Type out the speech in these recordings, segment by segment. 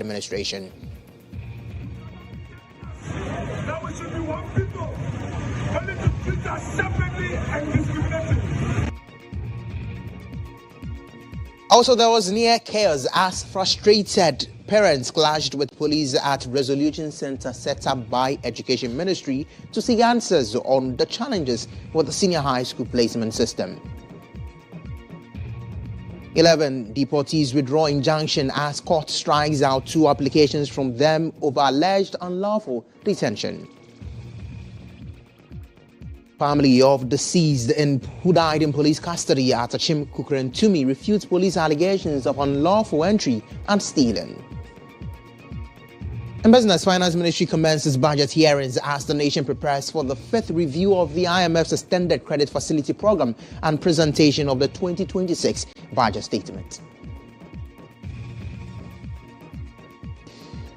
administration. Now we should be one people, only to treat us separately and discriminatingly. Also, there was near chaos as frustrated parents clashed with police at Resolution Center set up by Education Ministry to seek answers on the challenges with the senior high school placement system. 11 deportees withdraw injunction as court strikes out 2 applications from them over alleged unlawful detention. Family of deceased who died in police custody at Achim Kukurentumi refutes police allegations of unlawful entry and stealing. And Business Finance Ministry commences budget hearings as the nation prepares for the 5th review of the IMF's Extended Credit Facility Program and presentation of the 2026 budget statement.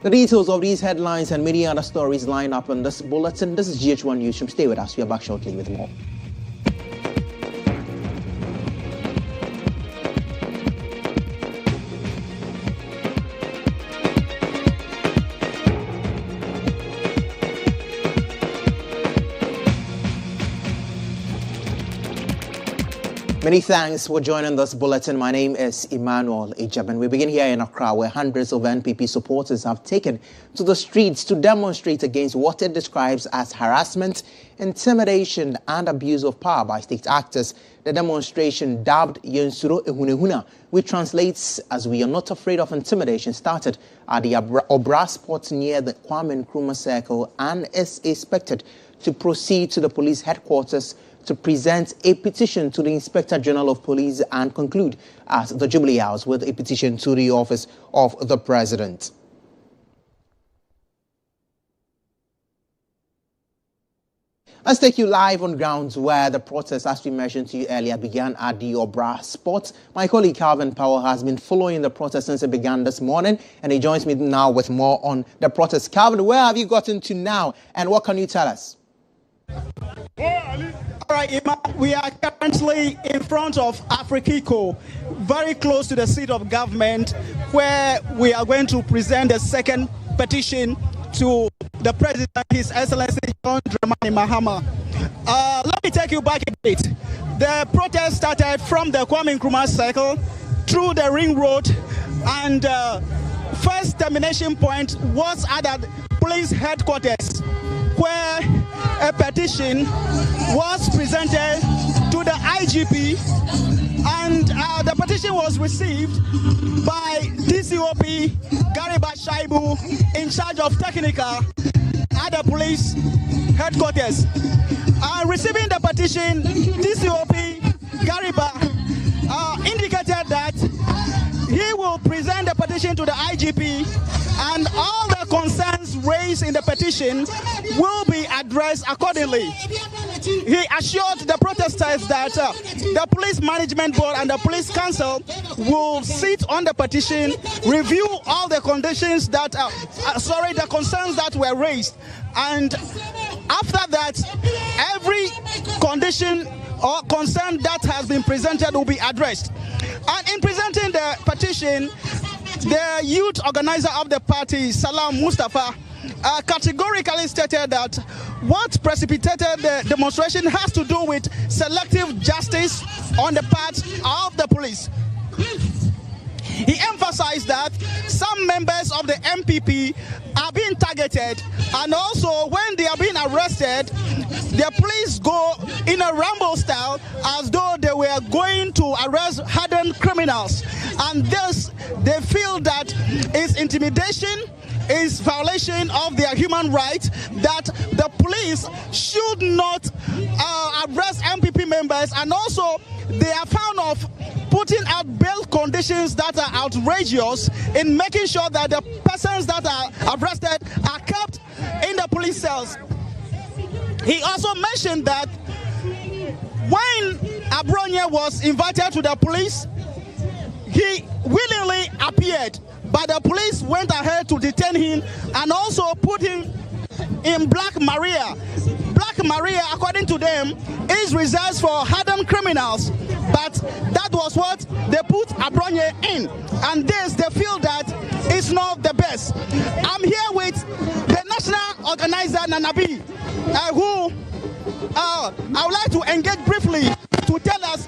The details of these headlines and many other stories line up in this bulletin. This is GHOneNews. Stay with us. We are back shortly with more. Many thanks for joining this bulletin. My name is Emmanuel Agyabeng. We begin here in Accra, where hundreds of NPP supporters have taken to the streets to demonstrate against what it describes as harassment, intimidation, and abuse of power by state actors. The demonstration, dubbed Yensuro Ehunehuna, which translates as "We are not afraid of intimidation," started at the Obra spot near the Kwame Nkrumah Circle and is expected to proceed to the police headquarters to present a petition to the Inspector General of Police and conclude at the Jubilee House with a petition to the office of the President. Let's take you live on grounds where the protest, as we mentioned to you earlier, began at the Obra spot. My colleague Calvin Powell has been following the protest since it began this morning, and he joins me now with more on the protest. Calvin, where have you gotten to now, and what can you tell us? All right, Emma, we are currently in front of Afrikiko, very close to the seat of government, where we are going to present the second petition to the President, His Excellency John Dramani Mahama. Let me take you back a bit. The protest started from the Kwame Nkrumah Circle through the Ring Road, and first termination point was at the police headquarters, where a petition was presented to the IGP, and the petition was received by DCOP Gariba Shaibu, in charge of technical at the police headquarters. Receiving the petition, DCOP Gariba indicated that he will present the petition to the IGP, and all the concerns raised in the petition will be addressed accordingly. He assured the protesters that the police management board and the police council will sit on the petition, review all the conditions that the concerns that were raised, and after that, every condition or concern that has been presented will be addressed. And in presenting the petition, the youth organizer of the party, Salam Mustafa, categorically stated that what precipitated the demonstration has to do with selective justice on the part of the police. He emphasized that some members of the MPP are being targeted, and also when they are being arrested, the police go in a ramble style as though they were going to arrest hardened criminals. And thus, they feel that it's intimidation, is violation of their human rights, that the police should not arrest MPP members, and also they are found of putting out bail conditions that are outrageous in making sure that the persons that are arrested are kept in the police cells. He also mentioned that when Abronye was invited to the police, he willingly appeared, but the police went ahead to detain him and also put him in Black Maria. Black Maria, according to them, is reserved for hardened criminals. but that was what they put Abronye in, and this they feel that is not the best. I'm here with the national organizer Nanabi, who I would like to engage briefly to tell us.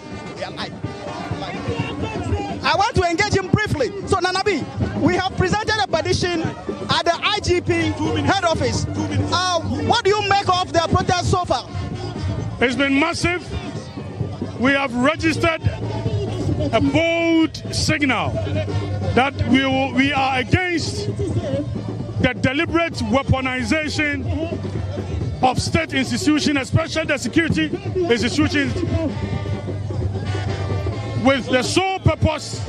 I want to engage him briefly. So Nanabi, we have presented a petition at the IGP head office. What do you make of the protest so far? It's been massive. We have registered a bold signal that we are against the deliberate weaponization of state institutions, especially the security institutions, with the sole purpose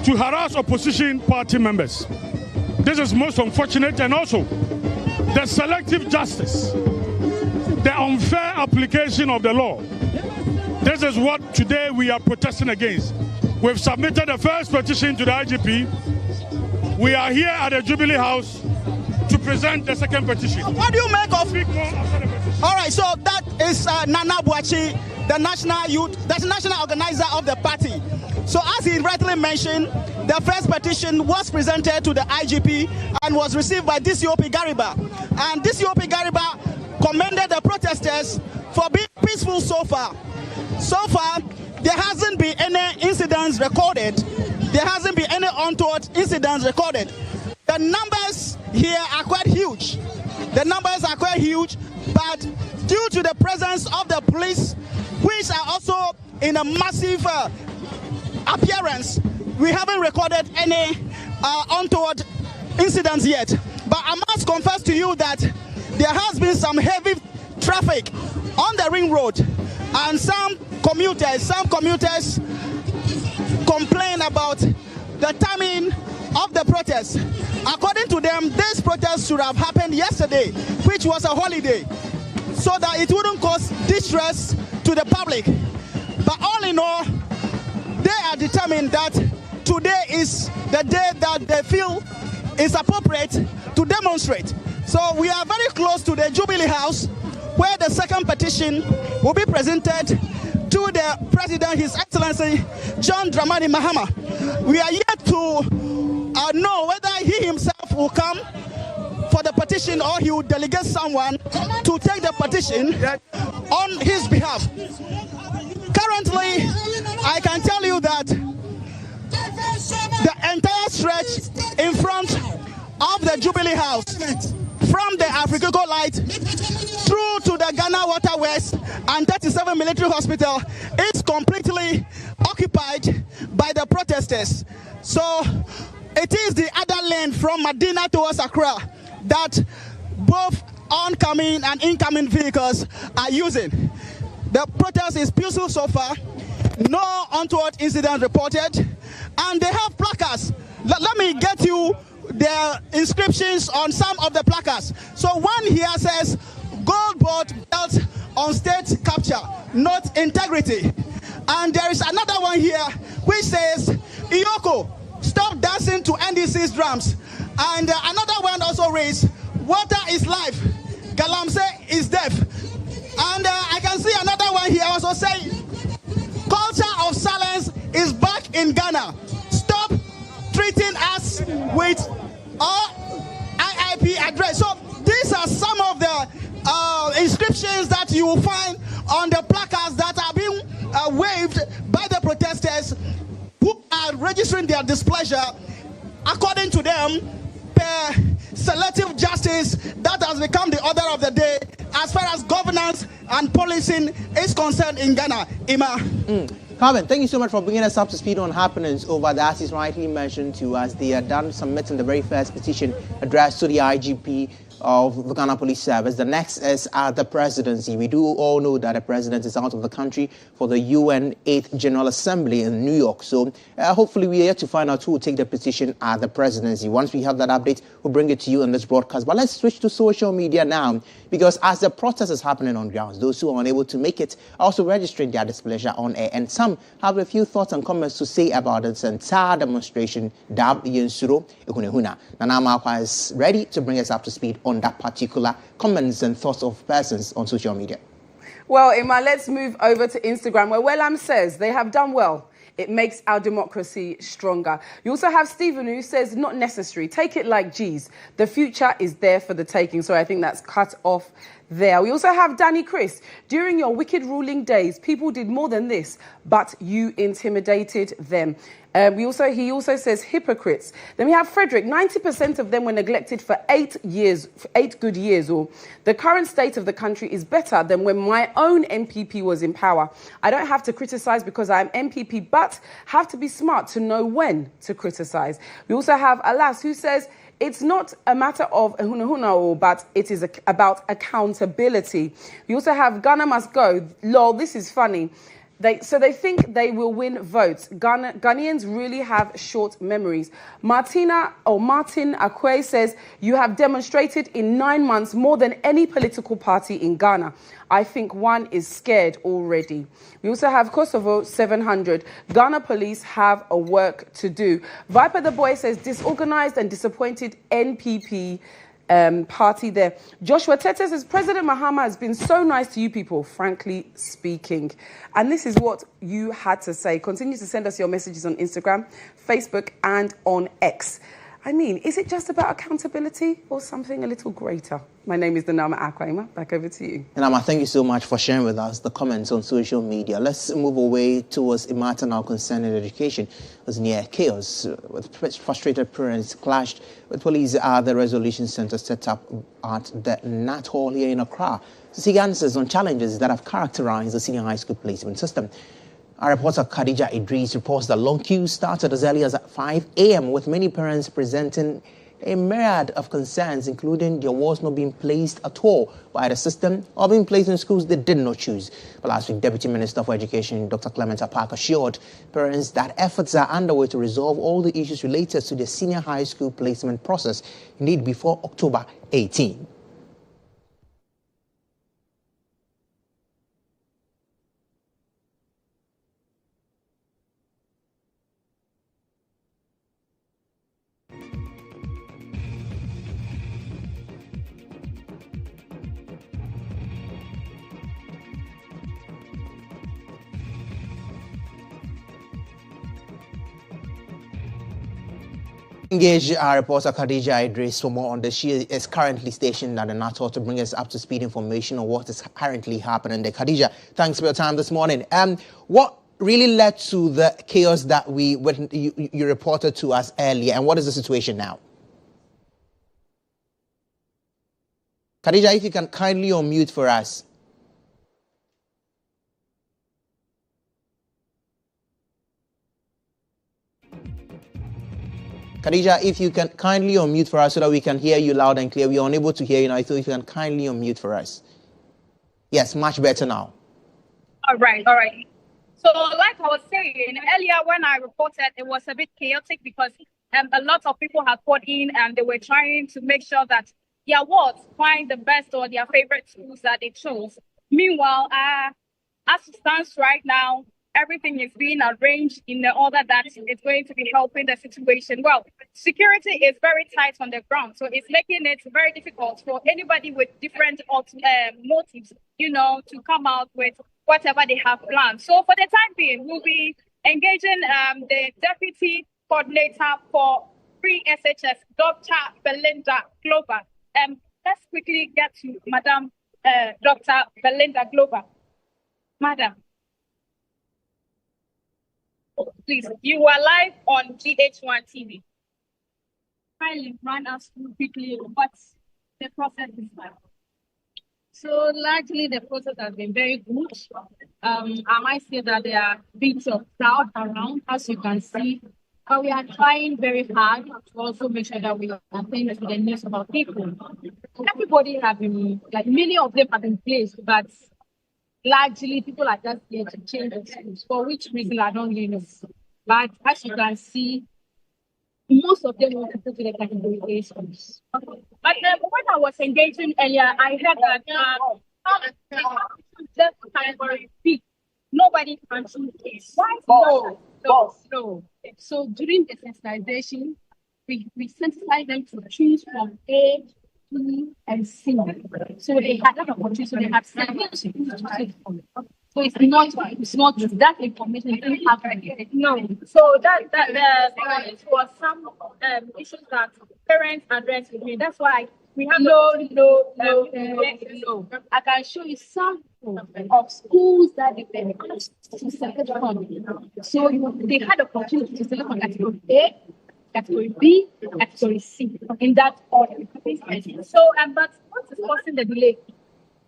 to harass opposition party members. This is most unfortunate, and also the selective justice, the unfair application of the law. This is what today we are protesting against. We've submitted the first petition to the IGP. We are here at the Jubilee House to present the second petition. What do you make of? All right, so that is Nana Buachi, the national organizer of the party. So as he rightly mentioned, the first petition was presented to the IGP and was received by DCOP Gariba. And DCOP Gariba commended the protesters for being peaceful so far. So far, there hasn't been any incidents recorded. There hasn't been any untoward incidents recorded. The numbers here are quite huge. The numbers are quite huge, but due to the presence of the police, which are also in a massive appearance, we haven't recorded any untoward incidents yet. But I must confess to you that there has been some heavy traffic on the ring road, and some commuters complain about the timing of the protest. According to them, this protest should have happened yesterday, which was a holiday, so that it wouldn't cause distress to the public. But all in all, they are determined that today is the day that they feel is appropriate to demonstrate. So we are very close to the Jubilee House, where the second petition will be presented to the President, His Excellency John Dramani Mahama. We are yet to know whether he himself will come for the petition or he will delegate someone to take the petition on his behalf. Currently, I can tell you that the entire stretch in front of the Jubilee House, from the Africa Light through to the Ghana Waterways and 37 Military Hospital, is completely occupied by the protesters. So it is the other lane from Medina towards Accra that both oncoming and incoming vehicles are using. The protest is peaceful so far, no untoward incident reported, and they have placards. Let me get you the inscriptions on some of the placards. So one here says, "Gold board built on state capture, not integrity." And there is another one here which says, "Iyoko, stop dancing to NDC's drums." And another one also reads, "Water is life, Galamsey is death." And I can see another one here also saying, "Culture of silence is back in Ghana. Stop treating us with our IIP address." So these are some of the inscriptions that you will find on the placards that are being waved by the protesters who are registering their displeasure, according to them, per selective justice that has become the order of the day as far as governance and policing is concerned in Ghana. Ima. Carmen, thank you so much for bringing us up to speed on happenings over there. As he's rightly mentioned to us, they are done submitting the very first petition addressed to the IGP of the Ghana Police Service. The next is at the presidency. We do all know that the president is out of the country for the UN 8th General Assembly in New York. So hopefully we are yet to find out who will take the petition at the presidency. Once we have that update, we'll bring it to you on this broadcast. But let's switch to social media now, because as the protest is happening on grounds, those who are unable to make it are also registering their displeasure on air. And some have a few thoughts and comments to say about this entire demonstration. Dab Yensuro GHOneNews. Nana Makwa is ready to bring us up to speed on that particular comments and thoughts of persons on social media. Well, Emma, let's move over to Instagram, where Wellam says they have done well. It makes our democracy stronger. You also have Stephen, who says not necessary. Take it like G's. The future is there for the taking. So I think that's cut off there. We also have Danny Chris. During your wicked ruling days, people did more than this, but you intimidated them. He also says hypocrites. Then we have Frederick. 90% of them were neglected for 8 good years. Or the current state of the country is better than when my own MPP was in power. I don't have to criticize because I'm MPP, but have to be smart to know when to criticize. We also have Alas, who says it's not a matter of huna, but it is about accountability. We also have Ghana must go. Lol, this is funny. They think they will win votes. Ghanaians really have short memories. Martin Akwe says, you have demonstrated in 9 months more than any political party in Ghana. I think one is scared already. We also have Kosovo 700. Ghana police have a work to do. Viper the Boy says, disorganized and disappointed NPP party there. Joshua Tete says, President Mahama has been so nice to you people, frankly speaking. And this is what you had to say. Continue to send us your messages on Instagram, Facebook, and on X. I mean, is it just about accountability or something a little greater? My name is Danama Akwaima. Back over to you. Nama, thank you so much for sharing with us the comments on social media. Let's move away towards a matter now concerning education. It was near chaos, with frustrated parents clashed with police at the resolution center set up at the Nat Hall here in Accra to seek answers on challenges that have characterized the senior high school placement system. Our reporter Khadija Idris reports that long queues started as early as at 5 a.m. with many parents presenting a myriad of concerns, including their awards not being placed at all by the system or being placed in schools they did not choose. But last week, Deputy Minister for Education Dr. Clement Park assured parents that efforts are underway to resolve all the issues related to the senior high school placement process, indeed before October 18. Engage our reporter Khadija Idris for more on this. She is currently stationed at the NATO to bring us up to speed information on what is currently happening there. Khadija, thanks for your time this morning. What really led to the chaos that you reported to us earlier, and what is the situation now? Khadija, if you can kindly unmute for us. Khadija, if you can kindly unmute for us so that we can hear you loud and clear. We are unable to hear you now, so if you can kindly unmute for us. Yes, much better now. All right. So like I was saying earlier when I reported, it was a bit chaotic because a lot of people had poured in and they were trying to make sure that their wards find the best or their favorite schools that they chose. Meanwhile, as it stands right now, everything is being arranged in the order that it's going to be helping the situation. Well, security is very tight on the ground, so it's making it very difficult for anybody with different motives, to come out with whatever they have planned. So for the time being, we'll be engaging the deputy coordinator for free SHS, Dr. Belinda Glover. Let's quickly get to Madam Dr. Belinda Glover. Madam. Please, you are live on GHOne TV. Kindly run us through quickly what the process is like. So largely the process has been very good. I might say that there are bits of crowd around, as you can see, but we are trying very hard to also make sure that we attend to the needs of our people. Everybody have been, many of them have been placed, but largely, people are just here to change the schools, for which reason I don't really know. But as you can see, most of them want to go to the category schools. Okay. But when I was engaging earlier, I heard that just category B, nobody can choose this. No. So during the sensitization, we sensitize them to choose from A B and C. So they had that opportunity. So they had 7 schools to choose from. So it's not that information you don't have again. No. So that was some issues that parents addressed with me. That's why we have No. I can show you some of schools that they to select from. So they had the opportunity to select from category A, category B, category C in that order. So, but what is causing the delay?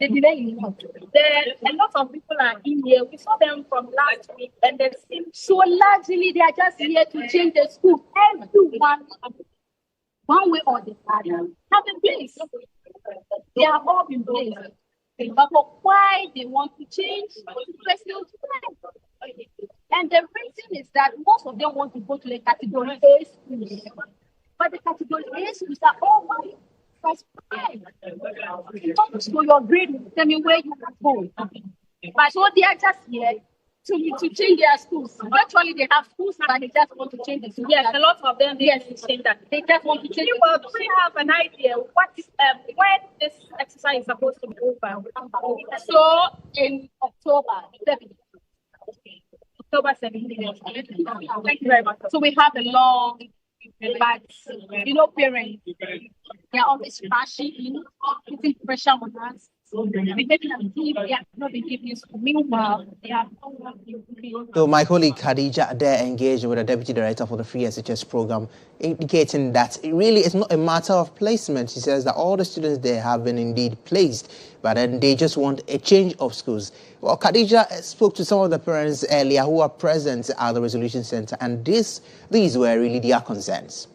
The delay is not. A lot of people are in here. We saw them from last week, and they seem so largely they are just here to change the school. Everyone, one way or the other, have been placed. They have all been placed. But for why they want to change, question to them. And the reason is that most of them want to go to the category A schools. But the category A schools are all white. So your grade will tell me where you can go. But so they are just here to change their schools. Actually, they have schools, but they just want to change the schools. Yes, a lot of them yes, change that. They just want to change. Well, do we have an idea what when this exercise is supposed to be over? So in October 17th. October 17th. Thank you very much. So we have a long, but parents, they are always rushing, putting pressure on us. So my colleague Khadija there engaged with the Deputy Director for the Free SHS program, indicating that it really is not a matter of placement. She says that all the students there have been indeed placed, but then they just want a change of schools. Well, Khadija spoke to some of the parents earlier who are present at the Resolution Center, and these were really their concerns.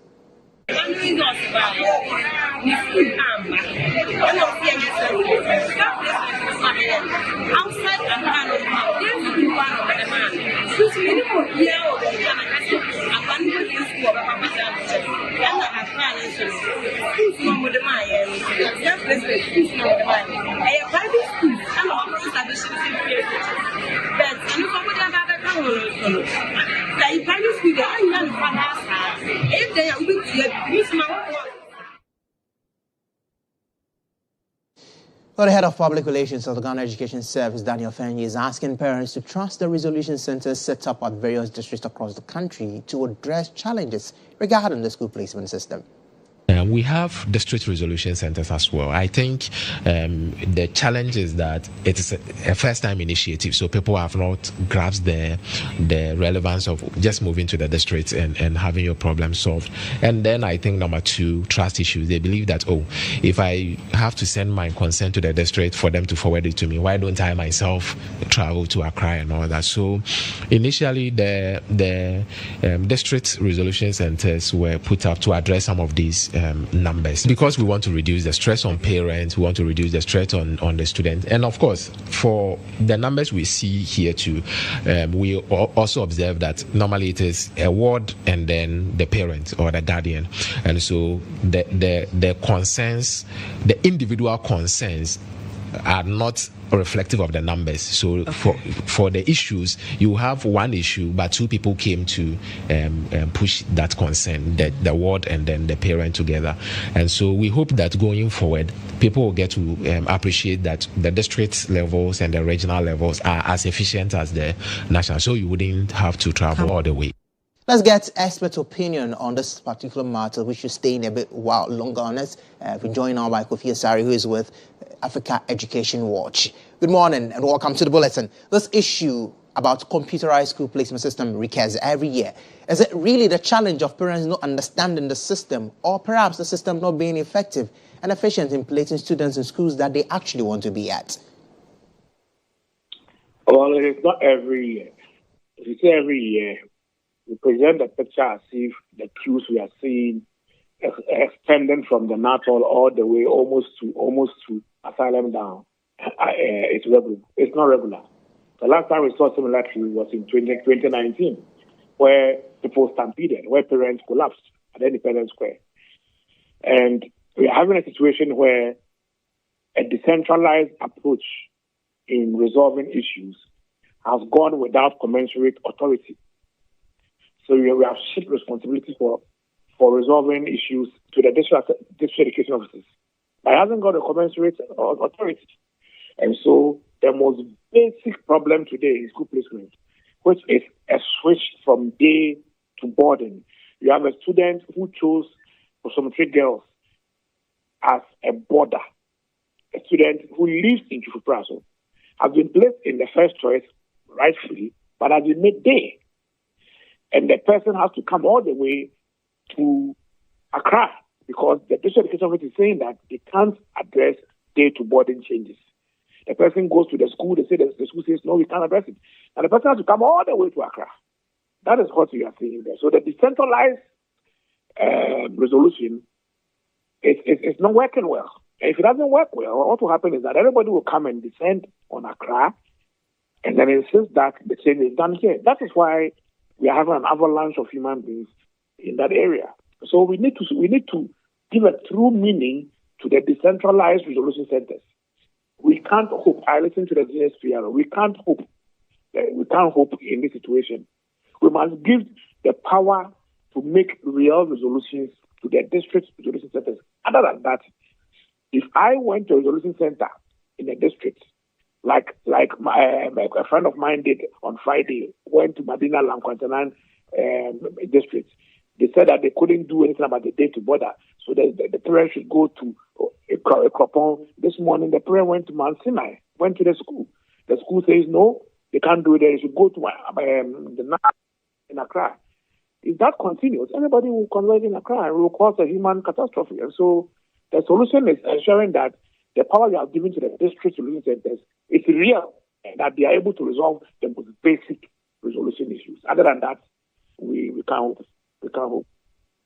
Well, the head of public relations of the Ghana Education Service, Daniel Fenyi, is asking parents to trust the resolution centers set up at various districts across the country to address challenges regarding the school placement system. We have district resolution centers as well. I think the challenge is that it's a first-time initiative, so people have not grasped the relevance of just moving to the district and having your problem solved. And then I think number two, trust issues. They believe that, if I have to send my consent to the district for them to forward it to me, why don't I myself travel to Accra and all that? So initially, the district resolution centers were put up to address some of these numbers, because we want to reduce the stress on parents, we want to reduce the stress on the student, and of course for the numbers we see here too, we also observe that normally it is a ward and then the parent or the guardian, and so the concerns, the individual concerns are not reflective of the numbers. So for the issues, you have one issue, but two people came to push that concern, the ward and then the parent together. And so we hope that going forward, people will get to appreciate that the district levels and the regional levels are as efficient as the national, so you wouldn't have to travel all the way. Let's get expert opinion on this particular matter, which is staying a bit while longer on us. We're joined now by Kofi Asari, who is with Africa Education Watch. Good morning and welcome to the bulletin. This issue about computerized school placement system recurs every year. Is it really the challenge of parents not understanding the system, or perhaps the system not being effective and efficient in placing students in schools that they actually want to be at? Well, it is not every year. If you say every year, we present the picture as if the queues we are seeing extending from the Natal all the way almost to Asylum down. It's regular. It's not regular. The last time we saw similar queue was in 2019, where people stampeded, where parents collapsed at Independence Square. And we are having a situation where a decentralized approach in resolving issues has gone without commensurate authority. So we have shifted responsibility for resolving issues to the district education officers. but it hasn't got a commensurate authority. And so the most basic problem today is school placement, which is a switch from day to boarding. You have a student who chose some 3 girls as a boarder, a student who lives in Chufupraso, has been placed in the first choice rightfully, but has been made day. And the person has to come all the way to Accra because the district education office is saying that they can't address day to boarding changes. The person goes to the school, they say the school says, no, we can't address it. And the person has to come all the way to Accra. That is what we are seeing there. So the decentralized resolution is not working well. And if it doesn't work well, what will happen is that everybody will come and descend on Accra and then insist that the change is done here. That is why we are having an avalanche of human beings in that area. So we need to give a true meaning to the decentralized resolution centers. We can't hope. I listen to the GSPR. We can't hope. We can't hope in this situation. We must give the power to make real resolutions to the district resolution centers. Other than that, if I went to a resolution center in a district, like a friend of mine did on Friday, went to Madina Lankwantanan district, they said that they couldn't do anything about the day to border, so the parents should go to Kropon. This morning, the parent went to Mount Sinai, went to the school. The school says, no, they can't do it there. They should go to the NAC in Accra. If that continues, anybody will converge in Accra and will cause a human catastrophe. And so the solution is ensuring that the power you have given to the district resolution centers is real and that they are able to resolve the most basic resolution issues. Other than that, we can't hope.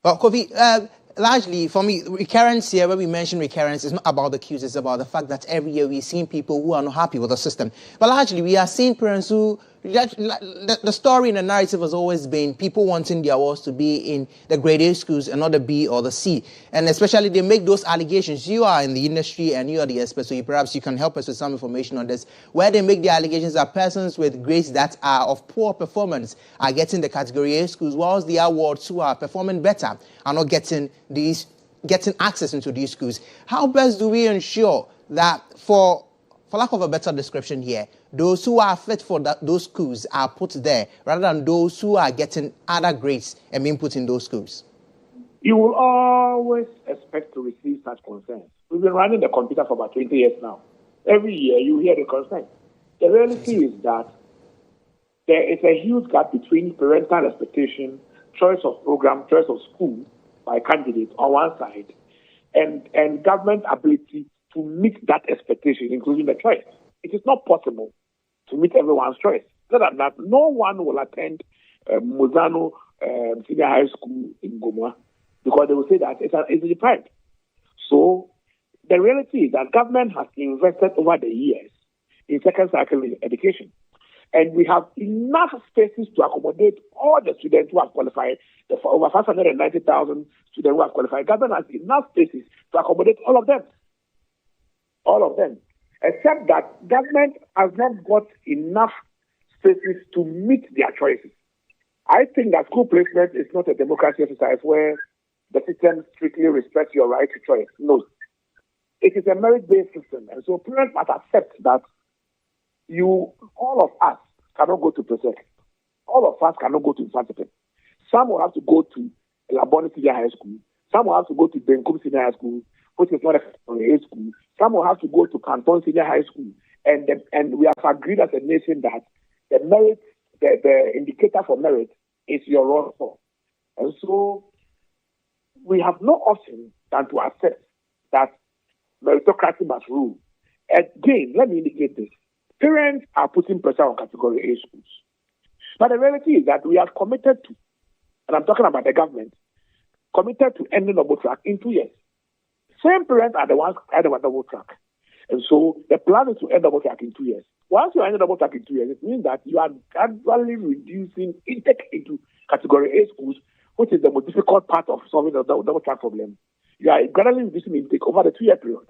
Well, Kofi, largely for me, recurrence here, when we mention recurrence, is not about the queues, it's about the fact that every year we're seeing people who are not happy with the system. But largely, we are seeing parents who, the story and the narrative has always been people wanting their wards to be in the grade A schools and not the B or the C. And especially they make those allegations. You are in the industry and you are the expert, so perhaps you can help us with some information on this, where they make the allegations that persons with grades that are of poor performance are getting the category A schools, whilst the awards who are performing better are not getting access into these schools. How best do we ensure that, for lack of a better description here, those who are fit for those schools are put there rather than those who are getting other grades and being put in those schools? You will always expect to receive such concerns. We've been running the computer for about 20 years now. Every year you hear the concern. The reality is that there is a huge gap between parental expectation, choice of program, choice of school by candidates on one side, and government ability to meet that expectation, including the choice. It is not possible to meet everyone's choice. Other than that, no one will attend Mozano Senior High School in Gomwa because they will say that it's deprived. So the reality is that government has invested over the years in second cycle education. And we have enough spaces to accommodate all the students who have qualified, over 590,000 students who have qualified. Government has enough spaces to accommodate all of them. All of them. Except that government has not got enough spaces to meet their choices. I think that school placement is not a democracy exercise where the system strictly respects your right to choice. No. It is a merit-based system. And so parents must accept that all of us cannot go to Presec. All of us cannot go to Infantipin. Some will have to go to Labone Senior High School. Some will have to go to Benkum Senior High School, which is not a school. Some will have to go to Canton Senior High School. And we have agreed as a nation that the merit, the indicator for merit is your raw score. And so we have no option than to accept that meritocracy must rule. Again, let me indicate this. Parents are putting pressure on category A schools. But the reality is that we are committed to, and I'm talking about the government, committed to ending double track in 2 years. Same parents are the ones heading about double track. And so the plan is to end double track in 2 years. Once you end double track in 2 years, it means that you are gradually reducing intake into category A schools, which is the most difficult part of solving the double track problem. You are gradually reducing intake over the 2-year period.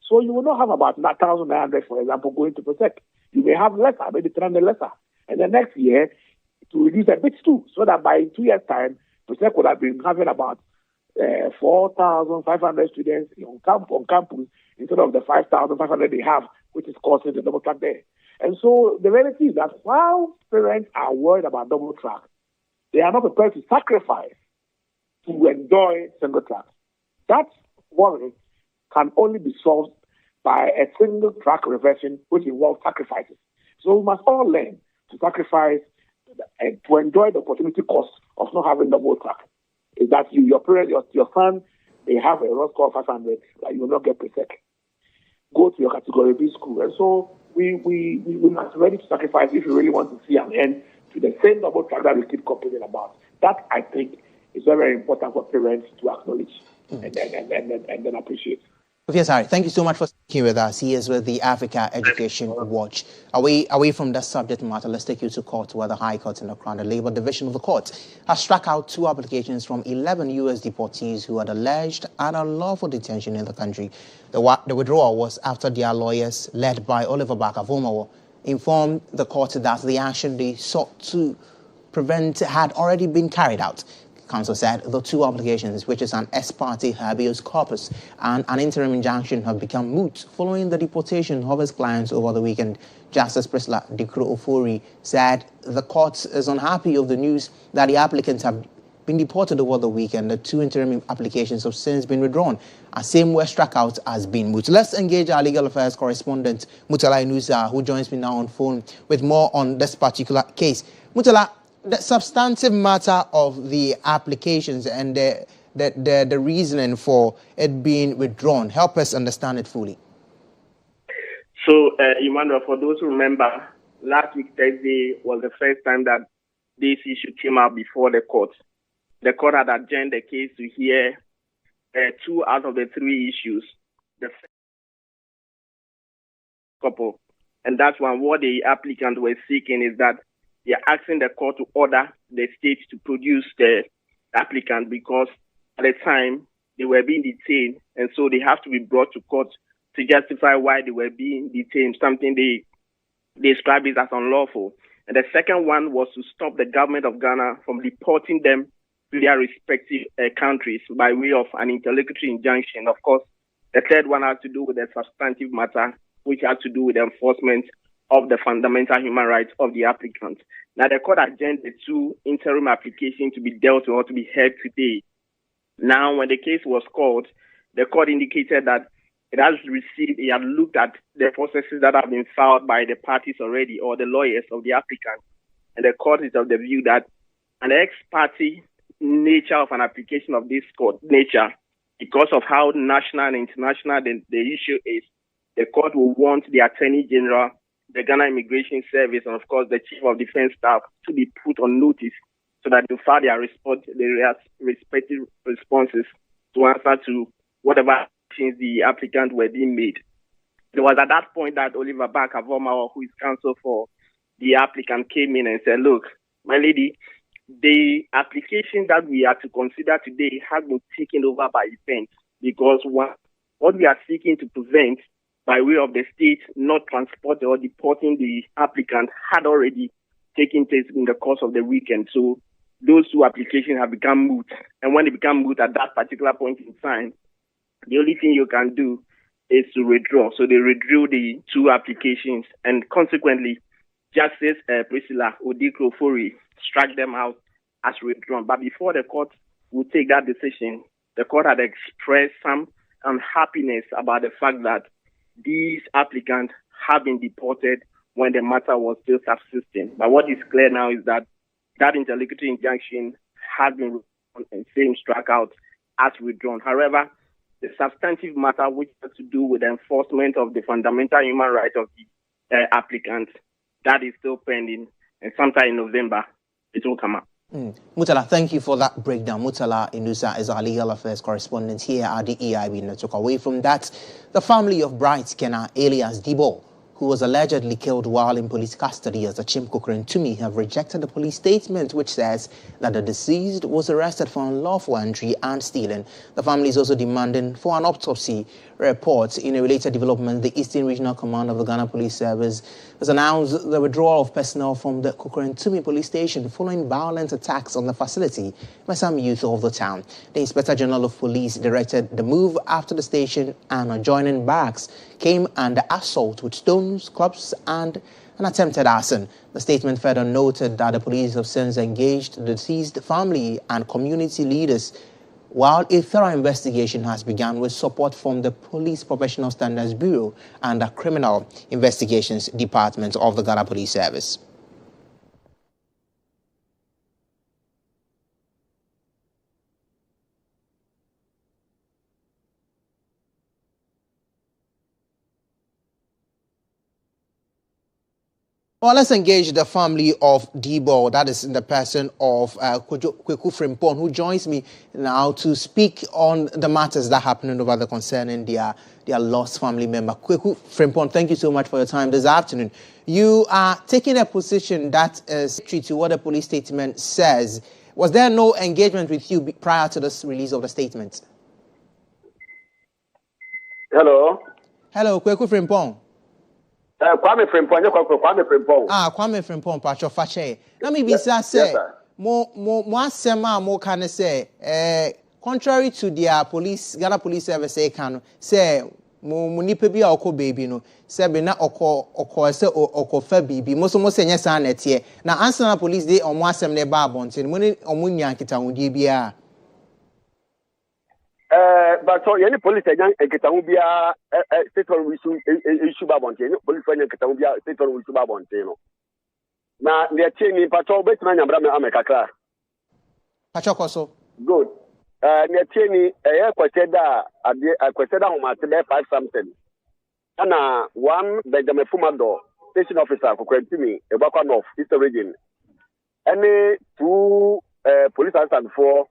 So you will not have about 1,900, for example, going to Presec. You may have lesser, maybe 300 lesser. And the next year, to reduce a bit too, so that by 2 years' time, Presec would have been having about 4,500 students on campus instead of the 5,500 they have, which is causing the double track there. And so the reality is that while parents are worried about double track, they are not prepared to sacrifice to enjoy single track. That worry can only be solved by a single track reversion, which involves sacrifices. So we must all learn to sacrifice and to enjoy the opportunity cost of not having double track. Is that your parents, your son, they have a raw score of 500, like you will not get pre-sec. Go to your category B school. And so we must be ready to sacrifice if we really want to see an end to the same double track that we keep complaining about. That, I think, is very, very important for parents to acknowledge and then appreciate. Professor, thank you so much for speaking with us. He is with the Africa Education Watch. Away from that subject matter, let's take you to court, where the High Court in the Crown, the Labour Division of the court, has struck out 2 applications from 11 U.S. deportees who had alleged an unlawful detention in the country. The withdrawal was after their lawyers, led by Oliver Barker-Vormawor, informed the court that the action they sought to prevent had already been carried out. Counsel said the 2 applications, which is an ex parte habeas corpus and an interim injunction, have become moot following the deportation of his clients over the weekend. Justice Priscilla Dikro-Ofori said the court is unhappy of the news that the applicants have been deported over the weekend. The 2 interim applications have since been withdrawn. A same were struck out as being moot. Let's engage our legal affairs correspondent, Mutala Inusa, who joins me now on phone with more on this particular case. Mutala, the substantive matter of the applications and the reasoning for it being withdrawn, help us understand it fully. So, Emmanuel, for those who remember, last week Thursday was the first time that this issue came out before the court. The court had adjourned the case to hear 2 out of the 3 issues. The couple, and that's one. What the applicants were seeking is that they are asking the court to order the state to produce the applicant because at the time they were being detained, and so they have to be brought to court to justify why they were being detained, something they described it as unlawful. And the second one was to stop the government of Ghana from deporting them to their respective countries by way of an interlocutory injunction. Of course, the third one has to do with the substantive matter, which has to do with the enforcement of the fundamental human rights of the applicant. Now, the court adjourned the 2 interim applications to be dealt with or to be heard today. Now, when the case was called, the court indicated that it had looked at the processes that have been filed by the parties already or the lawyers of the applicant. And the court is of the view that an ex parte nature of an application of this nature, because of how national and international the issue is, the court will want the Attorney General, the Ghana Immigration Service, and of course the Chief of Defense Staff to be put on notice so that they file their respective responses to answer to whatever actions the applicant were being made. It was at that point that Oliver Barker-Vormawor, who is counsel for the applicant, came in and said, look, my lady, the application that we are to consider today has been taken over by events because what we are seeking to prevent by way of the state not transporting or deporting the applicant had already taken place in the course of the weekend. So those 2 applications have become moot. And when they become moot at that particular point in time, the only thing you can do is to withdraw. So they withdrew the 2 applications, and consequently, Justice Priscilla Dikro-Ofori struck them out as withdrawn. But before the court would take that decision, the court had expressed some unhappiness about the fact that these applicants have been deported when the matter was still subsisting. But what is clear now is that that interlocutory injunction has been struck out as withdrawn. However, the substantive matter, which has to do with the enforcement of the fundamental human rights of the applicant, that is still pending, and sometime in November, it will come up. Mutala, thank you for that breakdown. Mutala Inusa is our legal affairs correspondent here at the EIB Network. Away from that, the family of Bright Kenna alias Debo, who was allegedly killed while in police custody as Agyabeng GHOne, have rejected the police statement which says that the deceased was arrested for unlawful entry and stealing. The family is also demanding for an autopsy report. In a related development, the Eastern Regional Command of the Ghana Police Service has announced the withdrawal of personnel from the GHOne police station following violent attacks on the facility by some youth of the town. The Inspector General of Police directed the move after the station and adjoining barracks came under assault with stones, clubs and an attempted arson. The statement further noted that the police have since engaged the deceased family and community leaders, while a thorough investigation has begun with support from the Police Professional Standards Bureau and the Criminal Investigations Department of the Ghana Police Service. Well, let's engage the family of Debo, that is in the person of Kweku Frimpong, who joins me now to speak on the matters that happened over the concerning their lost family member. Kweku Frimpong, thank you so much for your time this afternoon. You are taking a position that is true to what the police statement says. Was there no engagement with you prior to the release of the statement? Hello. Hello, Kweku Frimpong. Kwame Frimpong. Kwame Frimpong, Pacho Fache. Let me be say, more sema more can say, contrary to their police, Ghana Police Service say, nipa bi oko baby no, say be na oko say oko fa bibi. Most yes an etie. Na answer na police dey omo asem ne ba abonten. Mo ni omo nya nkita wudi bia. But so any police agent Ketambia state issue babonte police agent Ketambia state issue babonte no na the chain patrol betima nyambra me amekakra pachokoso good the chain kweteda kweteda homate be 5 something ana one Benjamin Fumado station officer kokwentimi Ebakwa North Eastern region any two police assistant for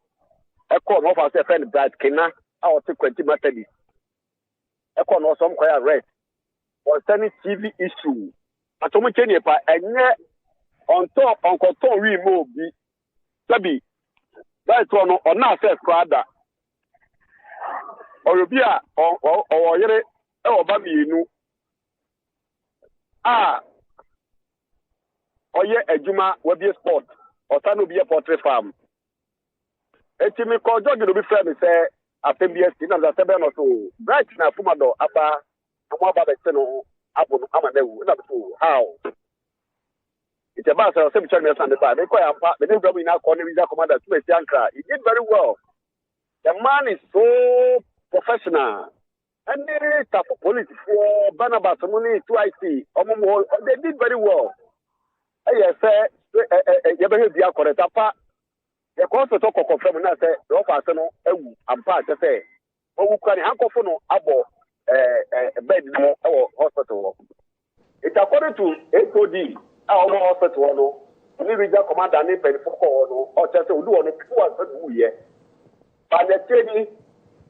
Echo no for say friend that Kena out to 20 Mercedes. Echo no some quite arrest on any TV issue. Atomo chenye pa enye on top on control we mo bi sabi that one on na say squadda or bi a o yere e oba mienu oye ejuma we bi sport or tanu bi poultry farm. Etimi ko jogi no bi frɛ me sɛ afembs na za sɛbɛ no so bright na Fumado aba amo aba bɛte no abo no ama na wu na so how it's about so sɛ bichɛ me san de ba me ko ya mpa me ne bra mu ina ko ne visa commander to me ankra he did very well. The man is so professional and the staff police for Barnabas money 2IC they did very well. I say you better be correct apa. The concept of confirm na say the officer no ewu ampa say owu kwani hankofo no abo bed no hospital. It's according to HOD our hospital no ni regional commander ni penifo no o say odu no people are do here. But the training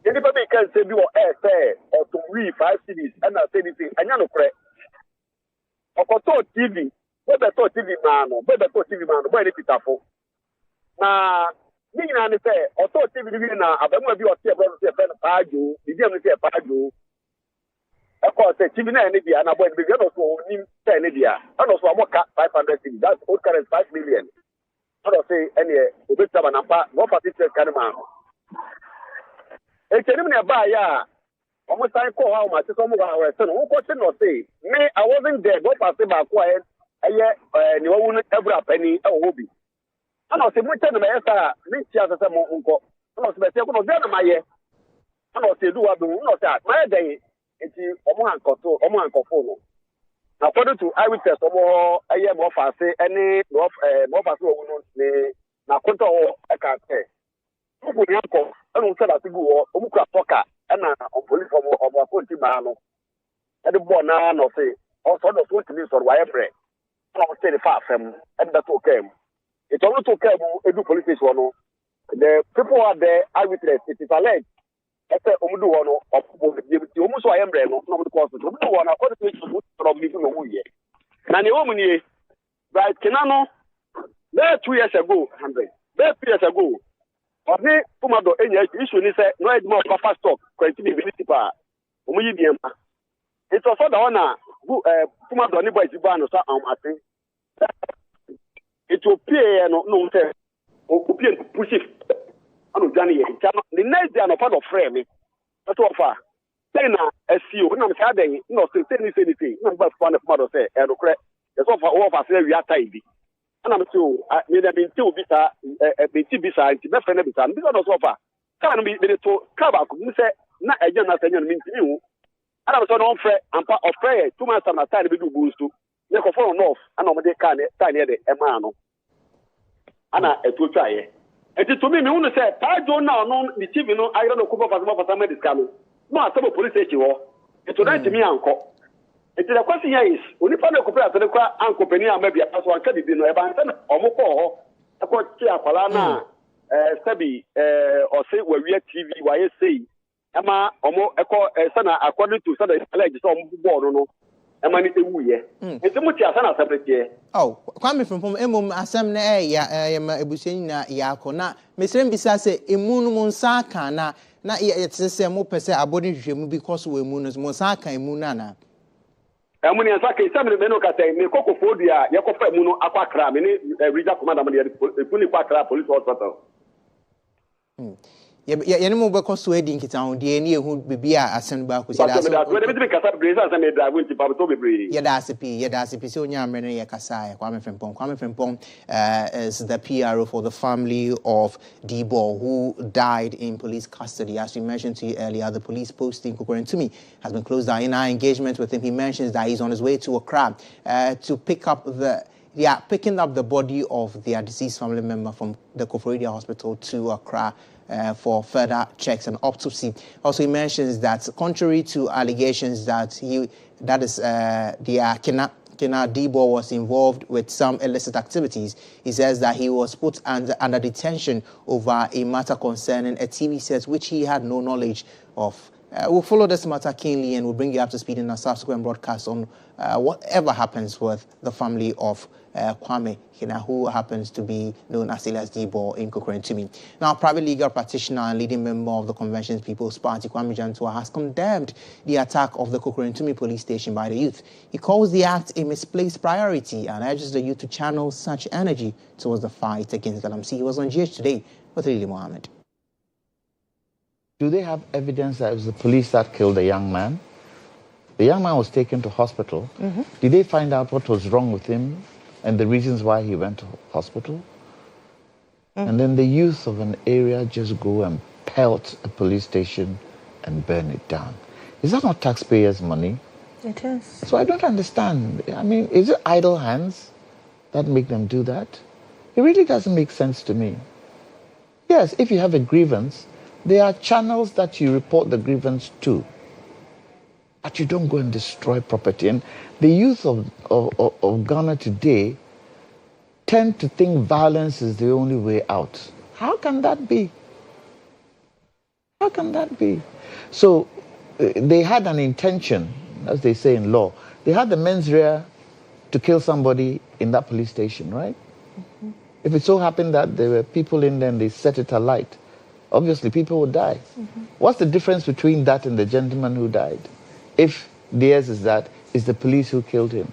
anybody can say you say or to read 5 cities and I say anything anya no kre. Okoto TV, we beto TV man no, boy ni pitafo. Na ni na ne say auto TV ni na abamu bi o se bro se fen paajo ni dem ni se paajo e ko say TV na ni dia na boy bi no so ni say ni dia no so amoka 500 TV that's old current 5 million no say any obetaba na pa no facilitate kan man e chenim na ba ya omo sai ko ha o ma se so mo wa we se no ko se no say me I wasn't there go pass ba ko ni wo nu every penny e wo bi ana se mo tell me esa ni tia se mo nko ana se be se ko no dey na maye ana se du wa be no se ma dey enti omo ankofo no according to eyewitness omo mo fa se any mo fa se wo no ni na konto o e ka se ko ni anko ana se da se gu o omo kra toka ana o police omo akonti ba no e de bo na no se o so do so timi so wa e bre ana o se de fa afem e de to kem. It's only to care about police station. The people are there, eyewitness. It is alleged. Ese omudu wono opo bi almost I am no no because omudu wono according to from me no Tiamuni, right? Kenano, there 2 years ago, 100. There 2 years ago, Ode Pumado issue ni say no more papa stock continue municipal. Omuyi biema. It was the one Pumado ni boy Zibano so ate. It will pay no say o push it. Anu Johnny the next day no part of frame me. That's all far. Then SEO na me say aden no say anything. No ba Pumado say e no correct. That's all for all say we are tied. And I'm so me there been two bisa bisa anti be friend bisa bisa no so far can be to cover ku say na eje na sanya me ntimi hu and I'm so no frɛ ampa of prayer 2 months na time be do boost to ne ko for north and I'm dey can time here the ema no ana eto twaye enti to me hu no say pa jo na no the chief no ayro no kuba fasa medical no asabo police station ho eto na ntimi anko. The question here is, only for the corporate and company and maybe as one can be no abandon or more. I got Chiapalana, Sabi, or say where we are TV, why say, Emma, or more, according to Sunday, some board, no, Emma, it's a much as an separate. Oh, coming from Emum Assembly, Ebusina Yakona, Miss Rembisa say, Imun Monsaka, na it's the same per se abodi because we Munos Monsaka, Munana. Amuni asaka isamene beno kata me kokofodia yakofa mu no akwakra me ne regional commander me de puni kwakra police hospital. Ye no be koso edi nkita ho de ni ehu bibia asen ba ko sida so. We de be kasa breza asen me drive nti pa to be bre. Ye da asipi so nya amre ye kasa ye Kwame Frimpong is the PRO for the family of Debo who died in police custody. As we mentioned to you earlier, the police post in Kokorentumi has been closed down. In our engagement with him, he mentions that he's on his way to Accra to picking up the body of their deceased family member from the Koforidua Hospital to Accra for further checks and autopsy. Also, he mentions that contrary to allegations that Kena Debo was involved with some illicit activities, he says that he was put under detention over a matter concerning a TV set which he had no knowledge of. We'll follow this matter keenly and we'll bring you up to speed in a subsequent broadcast on whatever happens with the family of Kwame Kena, who happens to be known as Elias Debo in Kokorentumi. Now, private legal practitioner and leading member of the Convention's People's Party, Kwame Jantua, has condemned the attack of the Kokorentumi police station by the youth. He calls the act a misplaced priority and urges the youth to channel such energy towards the fight against the LMC. He was on GH Today with Lily Mohammed. Do they have evidence that it was the police that killed the young man? The young man was taken to hospital. Mm-hmm. Did they find out what was wrong with him and the reasons why he went to hospital? Mm-hmm. And then the youth of an area just go and pelt a police station and burn it down. Is that not taxpayers' money? It is. So I don't understand. I mean, is it idle hands that make them do that? It really doesn't make sense to me. Yes, if you have a grievance, there are channels that you report the grievance to, but you don't go and destroy property. And the youth of Ghana today tend to think violence is the only way out. How can that be? How can that be? So they had an intention, as they say in law. They had the mens rea to kill somebody in that police station, right? Mm-hmm. If it so happened that there were people in there and they set it alight, obviously people would die. Mm-hmm. What's the difference between that and the gentleman who died? If theirs is that, it's the police who killed him.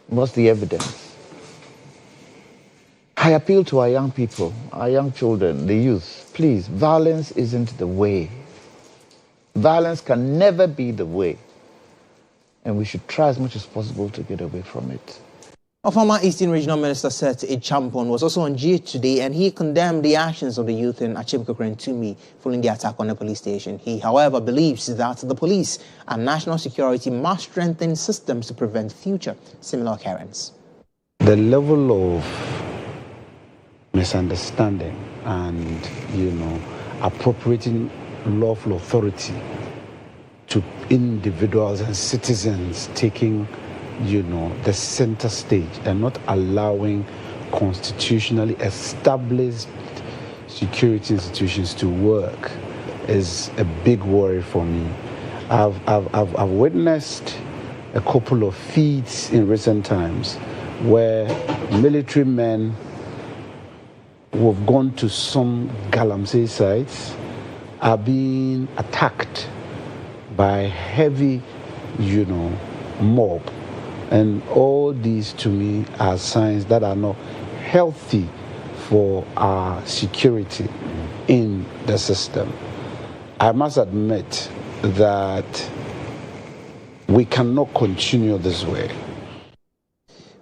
What's the evidence? I appeal to our young people, our young children, the youth, please, violence isn't the way. Violence can never be the way. And we should try as much as possible to get away from it. A former Eastern Regional Minister said Agyabeng was also on GH Today and he condemned the actions of the youth in Agyabeng following the attack on the police station. He, however, believes that the police and national security must strengthen systems to prevent future similar occurrence. The level of misunderstanding and, appropriating lawful authority to individuals and citizens taking the center stage and not allowing constitutionally established security institutions to work is a big worry for me. I've witnessed a couple of feats in recent times where military men who have gone to some Galamsey sites are being attacked by heavy, mob. And all these to me are signs that are not healthy for our security in the system. I must admit that we cannot continue this way.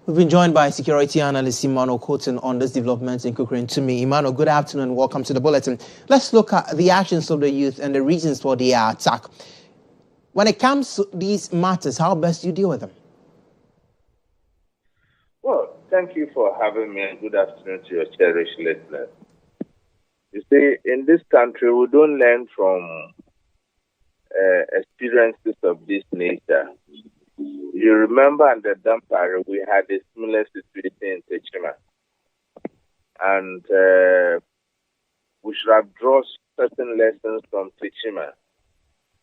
We've been joined by security analyst Emmanuel on this development in Kukrentumi. Emmanuel, good afternoon and welcome to the bulletin. Let's look at the actions of the youth and the reasons for their attack. When it comes to these matters, how best do you deal with them? Well, thank you for having me and good afternoon to your cherished listeners. You see, in this country, we don't learn from experiences of this nature. You remember under Dampare, we had a similar situation in Techima. And we should have drawn certain lessons from Techima.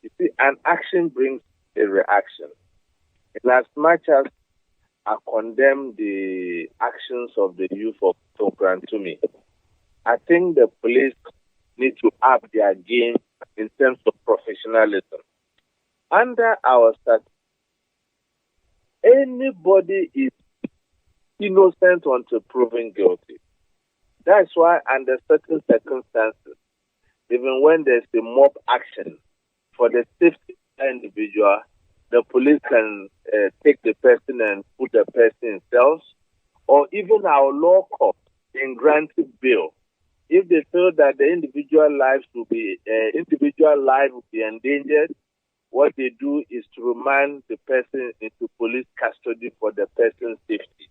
You see, an action brings a reaction. In as much as I condemn the actions of the youth of Kukrentumi, I think the police need to up their game in terms of professionalism. Under our statute, anybody is innocent until proven guilty. That's why under certain circumstances, even when there's a mob action for the safety of the individual, the police can take the person and put the person in cells, or even our law court in granting bail. If they feel that the individual life will be endangered, what they do is to remand the person into police custody for the person's safety.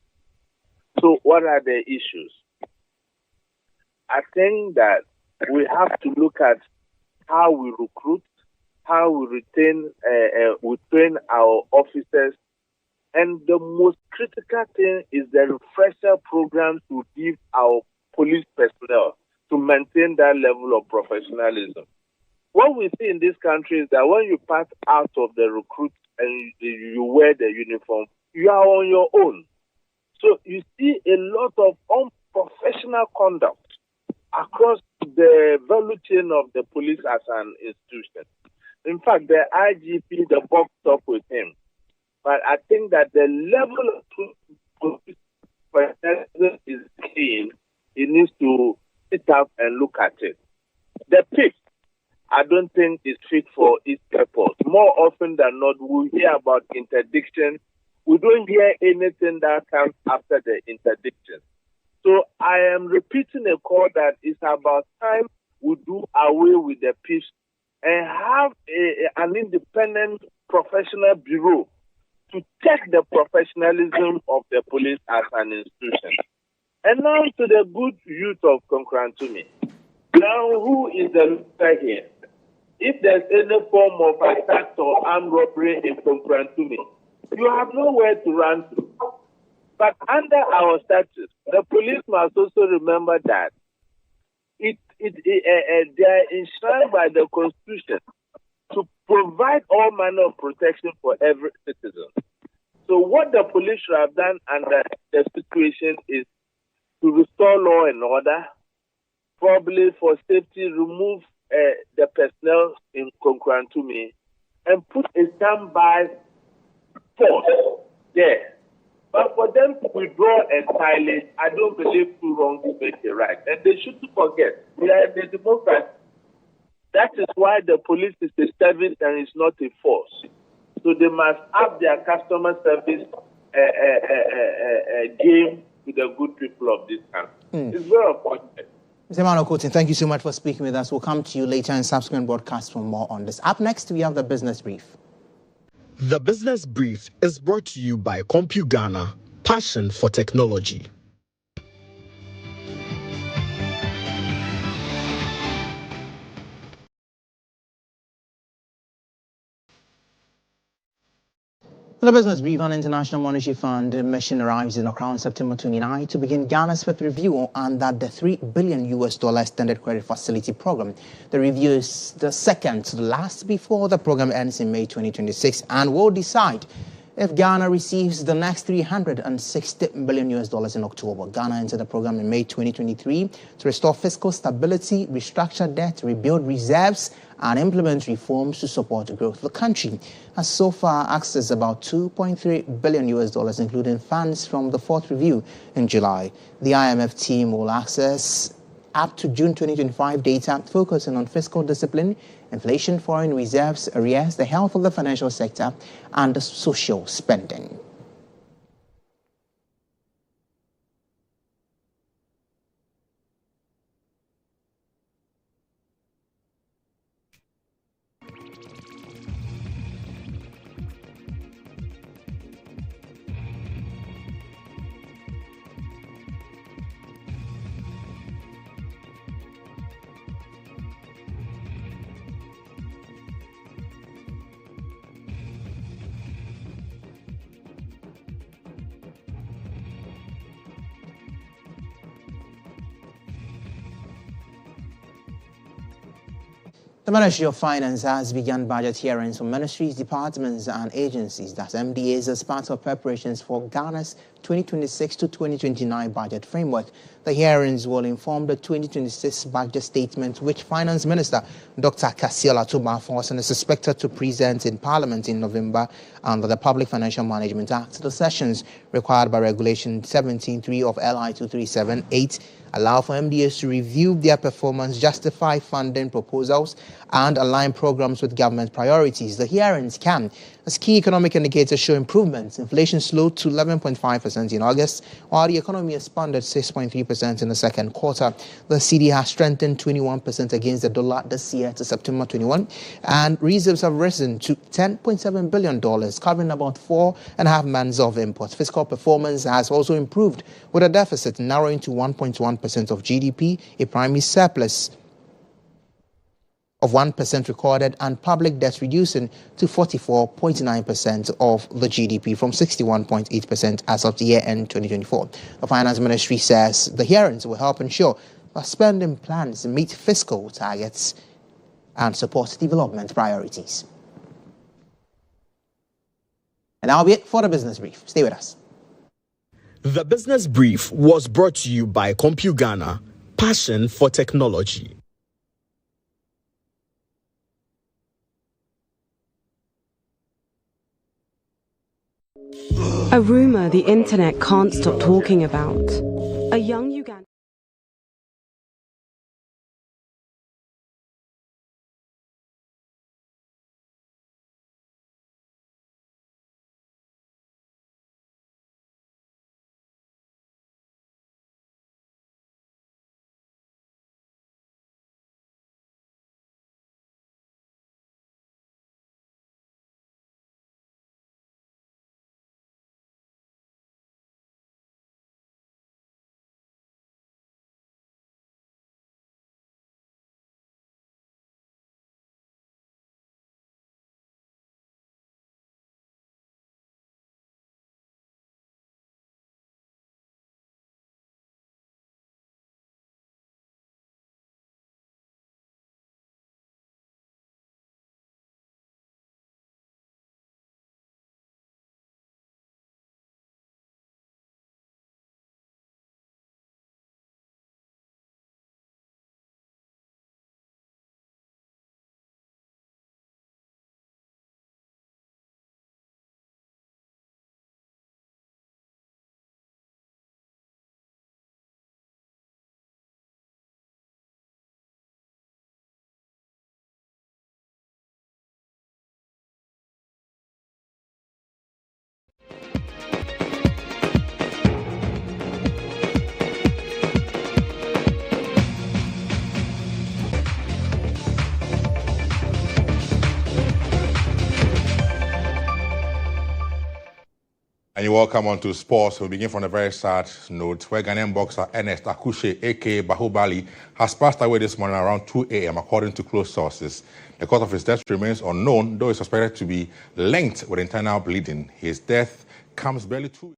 So what are the issues? I think that we have to look at how we recruit, how we train our officers, and the most critical thing is the refresher programs to give our police personnel to maintain that level of professionalism. What we see in this country is that when you pass out of the recruit and you wear the uniform, you are on your own. So you see a lot of unprofessional conduct across the value chain of the police as an institution. In fact, the IGP, the box up with him. But I think that the level of professionalism is keen. He needs to sit up and look at it. The PIP, I don't think is fit for its purpose. More often than not, we hear about interdiction. We don't hear anything that comes after the interdiction. So I am repeating a call that it's about time we do away with the PIPs and have an independent professional bureau to check the professionalism of the police as an institution. And now to the good youth of Kukrentumi. Now, who is the leader here? If there's any form of attack or armed robbery in Kukrentumi, you have nowhere to run to. But under our statutes, the police must also remember that they are enshrined by the Constitution to provide all manner of protection for every citizen. So what the police should have done under the situation is to restore law and order, probably for safety, remove the personnel in Kukrentumi and put a standby force there. But for them to withdraw entirely, I don't believe two wrongs make a right. And they shouldn't forget, we are in a democracy. That is why the police is a service and is not a force. So they must up their customer service game to the good people of this country. It's very important. Mr. Emmanuel, thank you so much for speaking with us. We'll come to you later in subsequent broadcasts for more on this. Up next, we have the Business Brief. The Business Brief is brought to you by CompuGhana, passion for technology. The Business Brief, an International Monetary Fund mission arrives in Accra on September 29 to begin Ghana's fifth review under the $3 billion extended credit facility program. The review is the second to the last before the program ends in May 2026 and will decide if Ghana receives the next $360 million in October. Ghana entered the program in May 2023 to restore fiscal stability, restructure debt, rebuild reserves, and implement reforms to support the growth. The country has so far accessed about $2.3 billion, including funds from the fourth review in July. The IMF team will access up to June 2025 data focusing on fiscal discipline, inflation, foreign reserves, arrears, the health of the financial sector, and social spending. The Ministry of Finance has begun budget hearings for ministries, departments, and agencies, that's MDAs, as part of preparations for Ghana's 2026 to 2029 budget framework. The hearings will inform the 2026 budget statement, which Finance Minister Dr. Kasiel Atuba-Forson is expected to present in Parliament in November under the Public Financial Management Act. The sessions, required by Regulation 17.3 of LI 2378, allow for MDAs to review their performance, justify funding proposals, and align programs with government priorities. The hearings can, as key economic indicators show improvements. Inflation slowed to 11.5% in August, while the economy expanded 6.3% in the second quarter. The cedi has strengthened 21% against the dollar this year to September 21, and reserves have risen to $10.7 billion, covering about 4.5 months of imports. Fiscal performance has also improved, with a deficit narrowing to 1.1% of GDP, a primary surplus of 1% recorded, and public debt reducing to 44.9% of the GDP from 61.8% as of the year end 2024. The Finance Ministry says the hearings will help ensure that spending plans meet fiscal targets and support development priorities. And that'll be it for the Business Brief. Stay with us. The Business Brief was brought to you by CompuGhana, passion for technology. A rumor the internet can't stop talking about. A young Ugandan. And you're welcome on to sports. We'll begin from a very sad note where Ghanaian boxer Ernest Akushe, aka Bahubali, has passed away this morning around 2 a.m. according to close sources. The cause of his death remains unknown, though it's suspected to be linked with internal bleeding. His death comes barely 2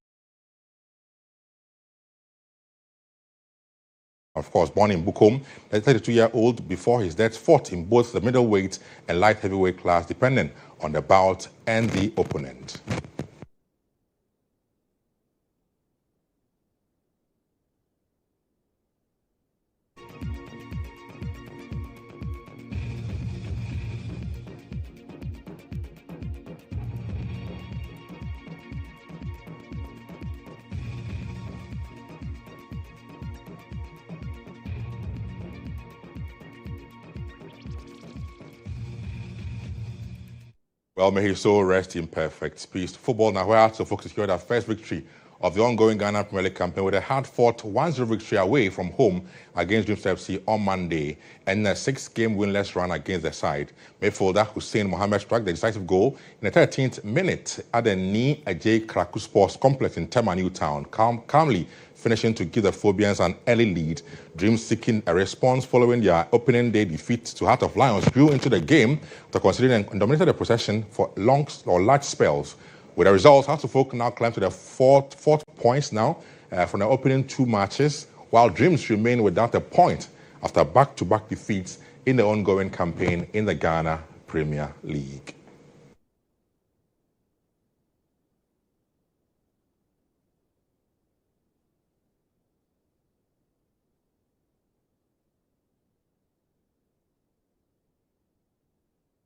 Of course, born in Bukom, the 32-year-old before his death fought in both the middleweight and light heavyweight class, depending on the bout and the opponent. Well, may his soul rest in perfect peace. Football now, where to focus secured their first victory of the ongoing Ghana Premier League campaign with a hard-fought 1-0 victory away from home against Dreams FC on Monday and a 6-game winless run against the side. Midfielder Hussein Mohammed struck the decisive goal in the 13th minute at the Ni Ajay Kraku Sports Complex in Tema New Town, calmly finishing to give the Phobians an early lead. Dreams seeking a response following their opening day defeat to Heart of Lions grew into the game to considering and dominated the possession for long or large spells. With the results, Heart of Oak now climb to the fourth points now from the opening 2 matches, while Dreams remain without a point after back-to-back defeats in the ongoing campaign in the Ghana Premier League.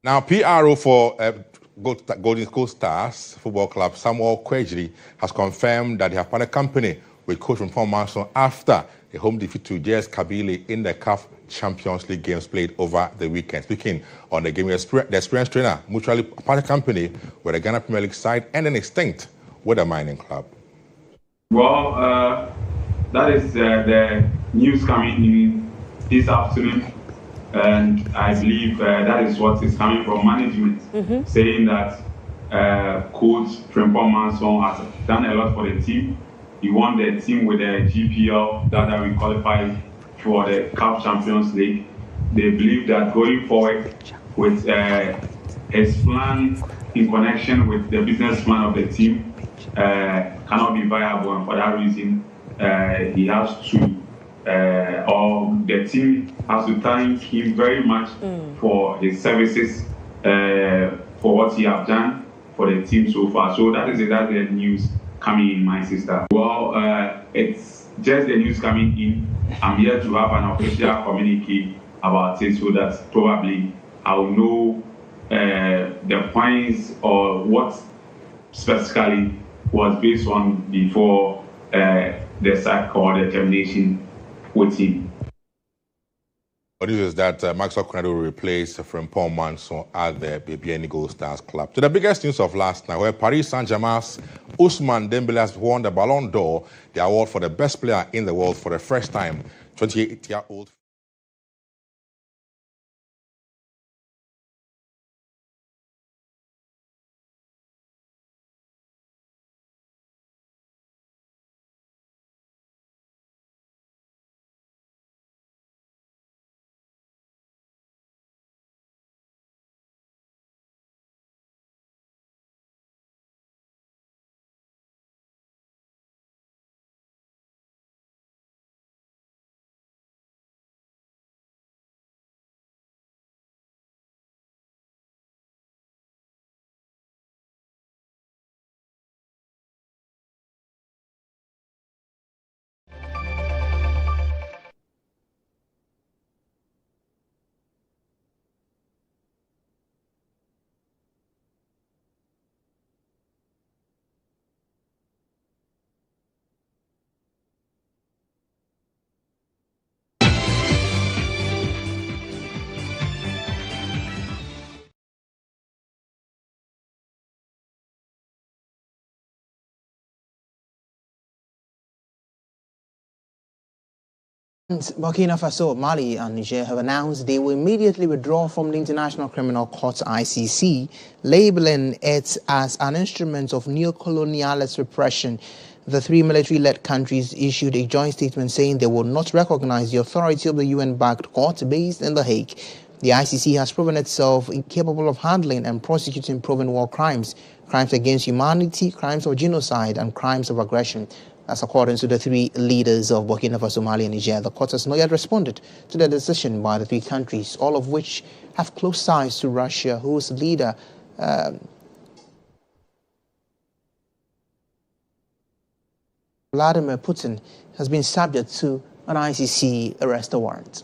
Now, PRO for Golden Coast Stars Football Club, Samuel Kwejiri, has confirmed that they have parted company with coach from Manson after a home defeat to JS Kabylie in the CAF Champions League games played over the weekend. Speaking on the game, the experienced trainer mutually parted company with the Ghana Premier League side and an extinct with the mining club. Well, that is the news coming in this afternoon. And I believe that is what is coming from management, saying that Coach Frimpong Manson has done a lot for the team. He won the team with the GPL that we qualified for the CAF Champions League. They believe that going forward with his plan in connection with the business plan of the team cannot be viable, and for that reason he has to or the team has to thank him very much for his services, for what he has done for the team so far. So that's the news coming in, my sister. Well, it's just the news coming in. I'm here to have an official communique about it so that probably I'll know the points or what specifically was based on before the sack or the termination with him. What is that Maxwell Konado will replace Frimpong Manson at the BBN Gold Stars Club. To the biggest news of last night, where Paris Saint-Germain's Ousmane Dembélé has won the Ballon d'Or, the award for the best player in the world for the first time. 28-year-old. Burkina Faso, Mali and Niger have announced they will immediately withdraw from the International Criminal Court ICC, labeling it as an instrument of neo-colonialist repression. The 3 military-led countries issued a joint statement saying they will not recognize the authority of the UN-backed court based in The Hague. The ICC has proven itself incapable of handling and prosecuting proven war crimes, crimes against humanity, crimes of genocide, and crimes of aggression. That's according to the 3 leaders of Burkina Faso, Mali, and Niger. The court has not yet responded to the decision by the 3 countries, all of which have close ties to Russia, whose leader, Vladimir Putin, has been subject to an ICC arrest warrant.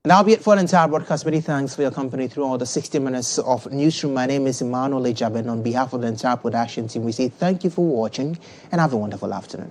Now be it for the entire broadcast. Many thanks for your company through all the 60 minutes of Newsroom. My name is Emmanuel Agyabeng. On behalf of the entire production team, we say thank you for watching and have a wonderful afternoon.